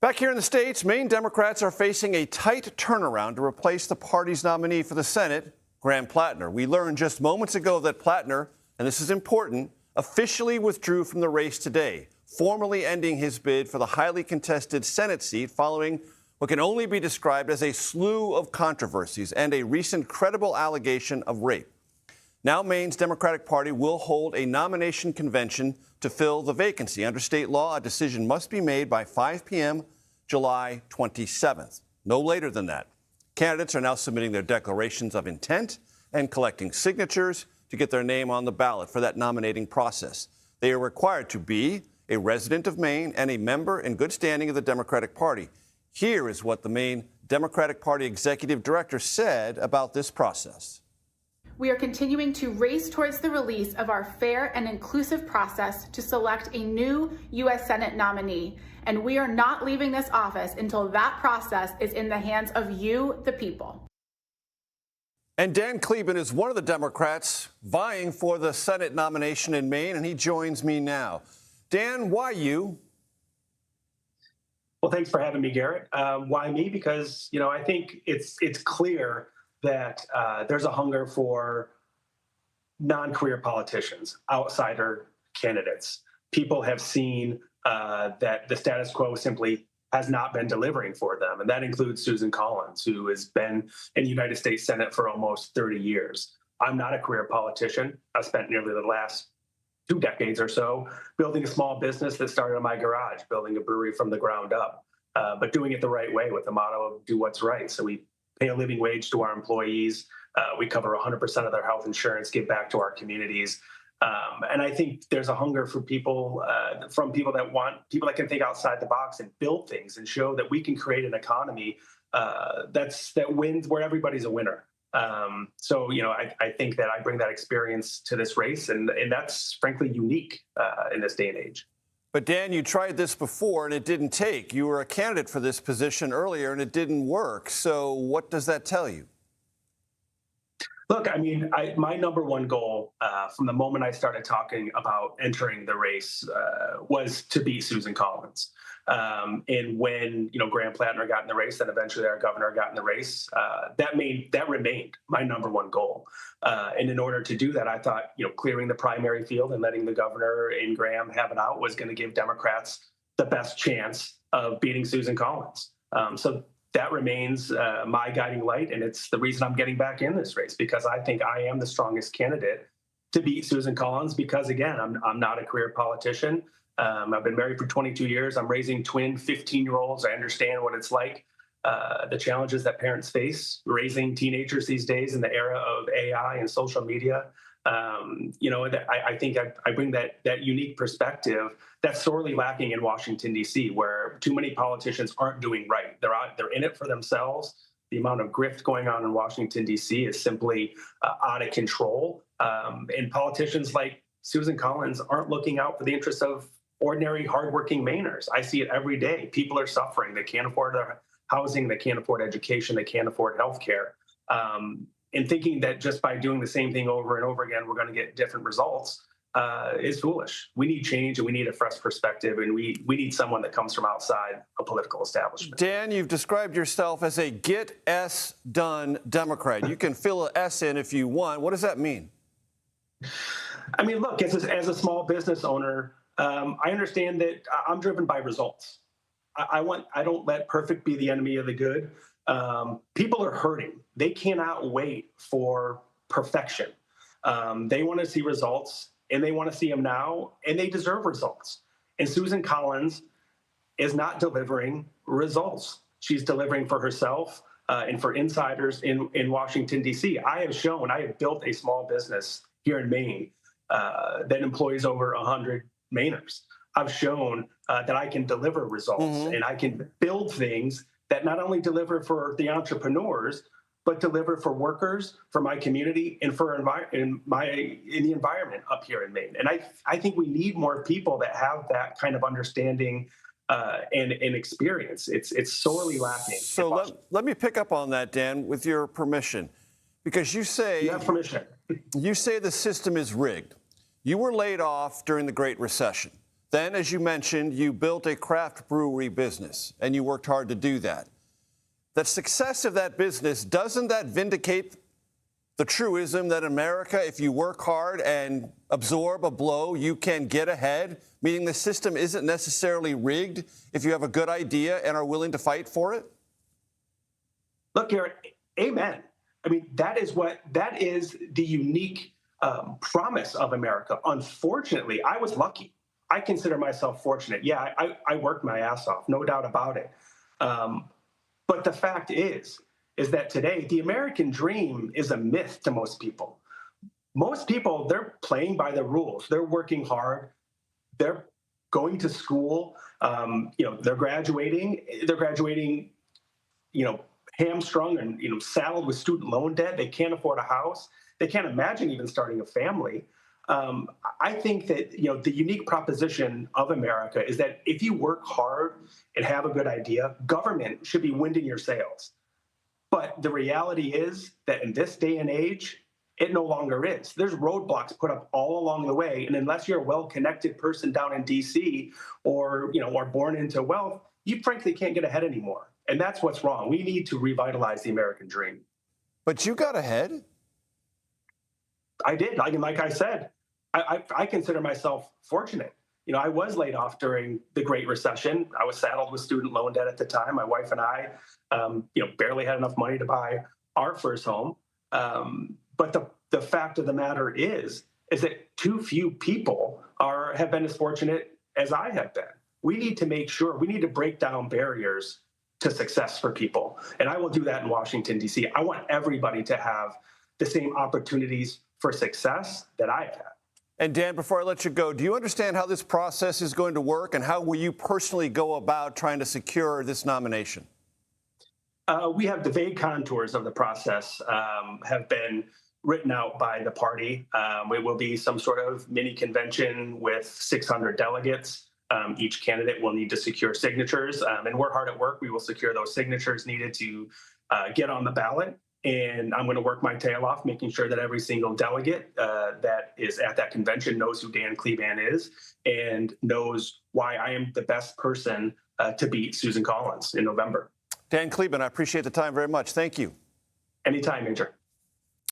Back here in the States, Maine Democrats are facing a tight turnaround to replace the party's nominee for the Senate, Dan Platner. We learned just moments ago that Platner, and this is important, officially withdrew from the race today, formally ending his bid for the highly contested Senate seat following what can only be described as a slew of controversies and a recent credible allegation of rape. Now Maine's Democratic Party will hold a nomination convention to fill the vacancy. Under state law, a decision must be made by 5 p.m. July 27th. No later than that. Candidates are now submitting their declarations of intent and collecting signatures to get their name on the ballot for that nominating process. They are required to be a resident of Maine and a member in good standing of the Democratic Party. Here is what the Maine Democratic Party Executive Director said about this process. We are continuing to race towards the release of our fair and inclusive process to select a new U.S. Senate nominee, and we are not leaving this office until that process is in the hands of you, the people. And Dan Kleban is one of the Democrats vying for the Senate nomination in Maine, and he joins me now. Dan, why you? Well, thanks for having me, Garrett. Why me? Because, I think it's clear that there's a hunger for non-career politicians, outsider candidates. People have seen that the status quo simply has not been delivering for them. And that includes Susan Collins, who has been in the United States Senate for almost 30 years. I'm not a career politician. I've spent nearly the last 2 decades or so building a small business that started in my garage, building a brewery from the ground up, but doing it the right way with the motto of do what's right. So we pay a living wage to our employees. We cover 100% of their health insurance, give back to our communities. And I think there's a hunger for people, that can think outside the box and build things and show that we can create an economy that wins, where everybody's a winner. I think that I bring that experience to this race, and that's frankly unique in this day and age. But Dan, you tried this before and it didn't take. You were a candidate for this position earlier and it didn't work. So what does that tell you? Look, my number one goal from the moment I started talking about entering the race was to beat Susan Collins. And when, Graham Platner got in the race, and eventually our governor got in the race, that remained my number one goal. And in order to do that, I thought, clearing the primary field and letting the governor and Graham have it out was going to give Democrats the best chance of beating Susan Collins. So that remains my guiding light, and it's the reason I'm getting back in this race, because I think I am the strongest candidate to beat Susan Collins, because, again, I'm not a career politician. I've been married for 22 years. I'm raising twin 15-year-olds. I understand what it's like, the challenges that parents face raising teenagers these days in the era of AI and social media. I think I bring that unique perspective that's sorely lacking in Washington, D.C., where too many politicians aren't doing right. They're in it for themselves. The amount of grift going on in Washington, D.C. is simply out of control. And politicians like Susan Collins aren't looking out for the interests of ordinary, hardworking Mainers. I see it every day. People are suffering. They can't afford their housing. They can't afford education. They can't afford health care. And thinking that just by doing the same thing over and over again, we're going to get different results is foolish. We need change, and we need a fresh perspective, and we need someone that comes from outside a political establishment. Dan, you've described yourself as a get S done Democrat. You can fill an S in if you want. What does that mean? Look, as a small business owner, I understand that I'm driven by results. I don't let perfect be the enemy of the good. People are hurting. They cannot wait for perfection. They want to see results, and they want to see them now, and they deserve results. And Susan Collins is not delivering results. She's delivering for herself and for insiders in Washington, D.C. I have built a small business here in Maine that employs over 100 Mainers. I've shown that I can deliver results, and I can build things that not only deliver for the entrepreneurs, but deliver for workers, for my community, and for in the environment up here in Maine. And I think we need more people that have that kind of understanding and experience. It's sorely lacking. So let me pick up on that, Dan, with your permission, because you say you have permission. You say the system is rigged. You were laid off during the Great Recession. Then, as you mentioned, you built a craft brewery business, and you worked hard to do that. The success of that business, doesn't that vindicate the truism that America, if you work hard and absorb a blow, you can get ahead, meaning the system isn't necessarily rigged if you have a good idea and are willing to fight for it? Look, Garrett, amen. I mean, that is the unique promise of America. Unfortunately, I was lucky. I consider myself fortunate. Yeah, I worked my ass off, no doubt about it. But the fact is that today the American dream is a myth to most people. Most people, they're playing by the rules. They're working hard. They're going to school. They're graduating. Hamstrung and saddled with student loan debt. They can't afford a house. They can't imagine even starting a family. I think that the unique proposition of America is that if you work hard and have a good idea, government should be winding your sails. But the reality is that in this day and age, it no longer is. There's roadblocks put up all along the way, and unless you're a well-connected person down in D.C. or born into wealth, you frankly can't get ahead anymore. And that's what's wrong. We need to revitalize the American dream. But you got ahead. I did. Like I said, I consider myself fortunate. I was laid off during the Great Recession. I was saddled with student loan debt at the time. My wife and I, barely had enough money to buy our first home. But the fact of the matter is that too few people have been as fortunate as I have been. We need to break down barriers to success for people. And I will do that in Washington, D.C. I want everybody to have the same opportunities for success that I have had. And Dan, before I let you go, do you understand how this process is going to work, and how will you personally go about trying to secure this nomination? We have the vague contours of the process have been written out by the party. It will be some sort of mini convention with 600 delegates. Each candidate will need to secure signatures, and we're hard at work. We will secure those signatures needed to get on the ballot. And I'm going to work my tail off, making sure that every single delegate that is at that convention knows who Dan Kleban is and knows why I am the best person to beat Susan Collins in November. Dan Kleban, I appreciate the time very much. Thank you. Anytime, Major.